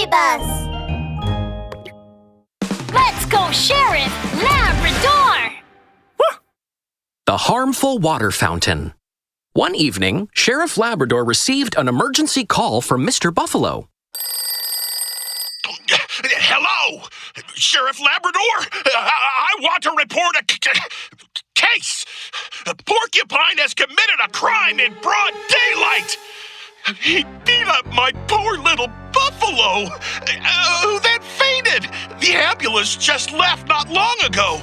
save us! Let's go, Sheriff Labrador! The harmful water fountain. One evening, Sheriff Labrador received an emergency call from Mr. Buffalo. Hello, Sheriff Labrador. I want to report a case. Porcupine has committed a crime in broad daylight. He beat up my poor little buffalo, who then fainted. The ambulance just left not long ago.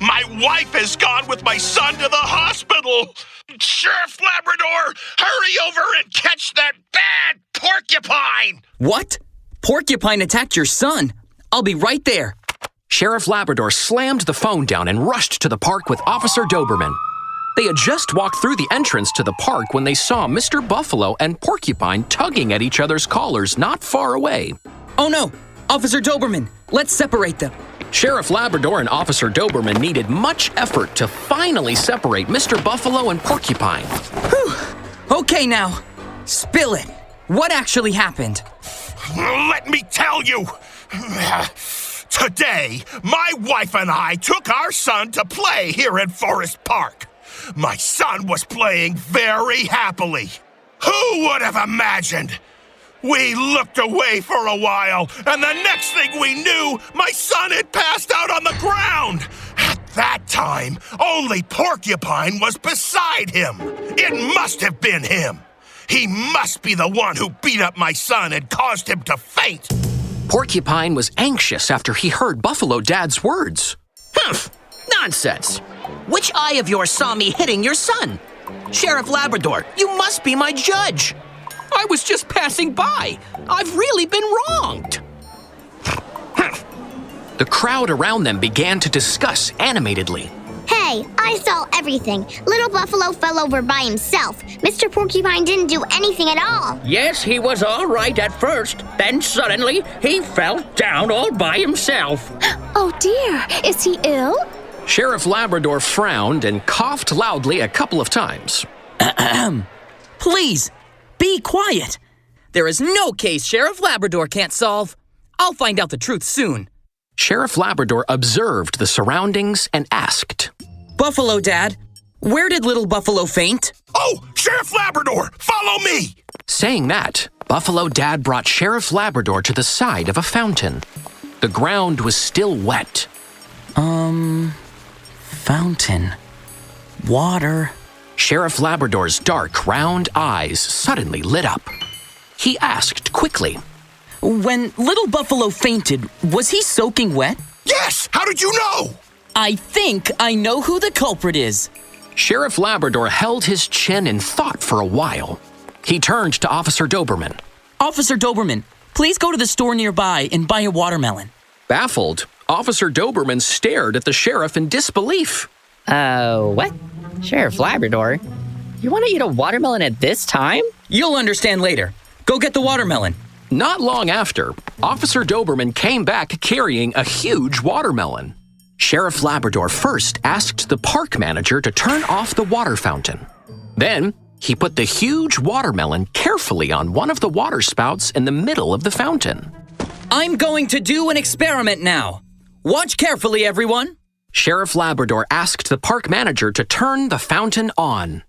My wife has gone with my son to the hospital. Sheriff Labrador, hurry over and catch that bad porcupine! What? Porcupine attacked your son? I'll be right there. Sheriff Labrador slammed the phone down and rushed to the park with Officer Doberman. They had just walked through the entrance to the park when they saw Mr. Buffalo and Porcupine tugging at each other's collars not far away. Oh no! Officer Doberman, let's separate them. Sheriff Labrador and Officer Doberman needed much effort to finally separate Mr. Buffalo and Porcupine. Whew. Okay now, spill it. What actually happened? Let me tell you. Today, my wife and I took our son to play here in Forest Park. My son was playing very happily. Who would have imagined? We looked away for a while, and the next thing we knew, my son had passed out on the ground. At that time, only Porcupine was beside him. It must have been him. He must be the one who beat up my son and caused him to faint. Porcupine was anxious after he heard Buffalo Dad's words. Humph! Nonsense! Which eye of yours saw me hitting your son? Sheriff Labrador, you must be my judge. I was just passing by. I've really been wronged. The crowd around them began to discuss animatedly. Hey, I saw everything. Little Buffalo fell over by himself. Mr. Porcupine didn't do anything at all. Yes, he was all right at first. Then suddenly, he fell down all by himself. Oh dear, is he ill? Sheriff Labrador frowned and coughed loudly a couple of times. Please, be quiet. There is no case Sheriff Labrador can't solve. I'll find out the truth soon. Sheriff Labrador observed the surroundings and asked, Buffalo Dad, where did little Buffalo faint? Oh, Sheriff Labrador, follow me! Saying that, Buffalo Dad brought Sheriff Labrador to the side of a fountain. The ground was still wet. Fountain. Water. Sheriff Labrador's dark, round eyes suddenly lit up. He asked quickly, When little Buffalo fainted, was he soaking wet? Yes! How did you know? I think I know who the culprit is. Sheriff Labrador held his chin in thought for a while. He turned to Officer Doberman. Officer Doberman, please go to the store nearby and buy a watermelon. Baffled, Officer Doberman stared at the sheriff in disbelief. What? Sheriff Labrador? You want to eat a watermelon at this time? You'll understand later. Go get the watermelon. Not long after, Officer Doberman came back carrying a huge watermelon. Sheriff Labrador first asked the park manager to turn off the water fountain. Then, he put the huge watermelon carefully on one of the water spouts in the middle of the fountain. I'm going to do an experiment now. Watch carefully, everyone. Sheriff Labrador asked the park manager to turn the fountain on.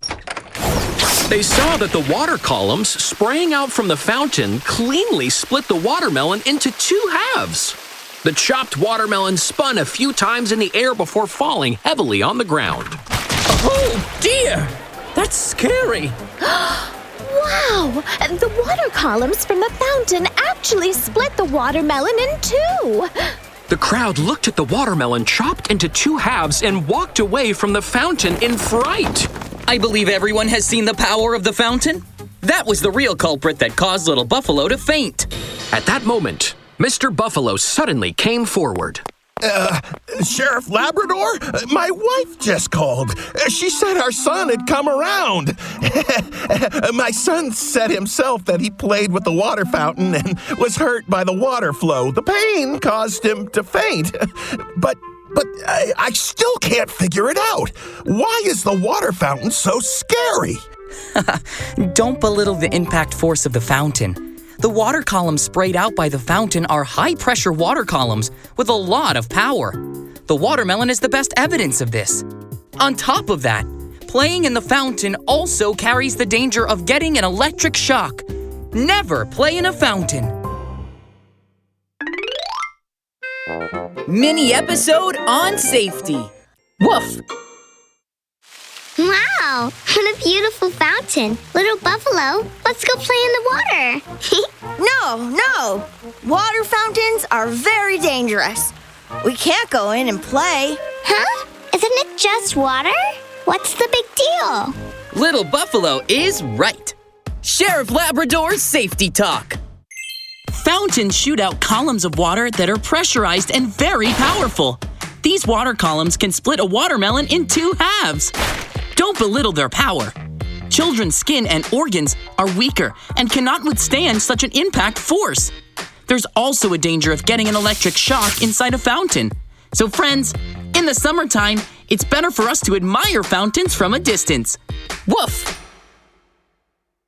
They saw that the water columns spraying out from the fountain cleanly split the watermelon into two halves. The chopped watermelon spun a few times in the air before falling heavily on the ground. Oh, dear! That's scary. Wow! The water columns from the fountain actually split the watermelon in two! The crowd looked at the watermelon chopped into two halves and walked away from the fountain in fright. I believe everyone has seen the power of the fountain. That was the real culprit that caused little Buffalo to faint. At that moment, Mr. Buffalo suddenly came forward. Sheriff Labrador? My wife just called. She said our son had come around. My son said himself that he played with the water fountain and was hurt by the water flow. The pain caused him to faint. But I still can't figure it out. Why is the water fountain so scary? Don't belittle the impact force of the fountain. The water columns sprayed out by the fountain are high-pressure water columns with a lot of power. The watermelon is the best evidence of this. On top of that, playing in the fountain also carries the danger of getting an electric shock. Never play in a fountain. Mini episode on safety. Woof! Wow, what a beautiful fountain. Little Buffalo, let's go play in the water. No. Water fountains are very dangerous. We can't go in and play. Huh? Isn't it just water? What's the big deal? Little Buffalo is right. Sheriff Labrador's Safety Talk. Fountains shoot out columns of water that are pressurized and very powerful. These water columns can split a watermelon in 2 halves. Don't belittle their power. Children's skin and organs are weaker and cannot withstand such an impact force. There's also a danger of getting an electric shock inside a fountain. So friends, in the summertime, it's better for us to admire fountains from a distance. Woof!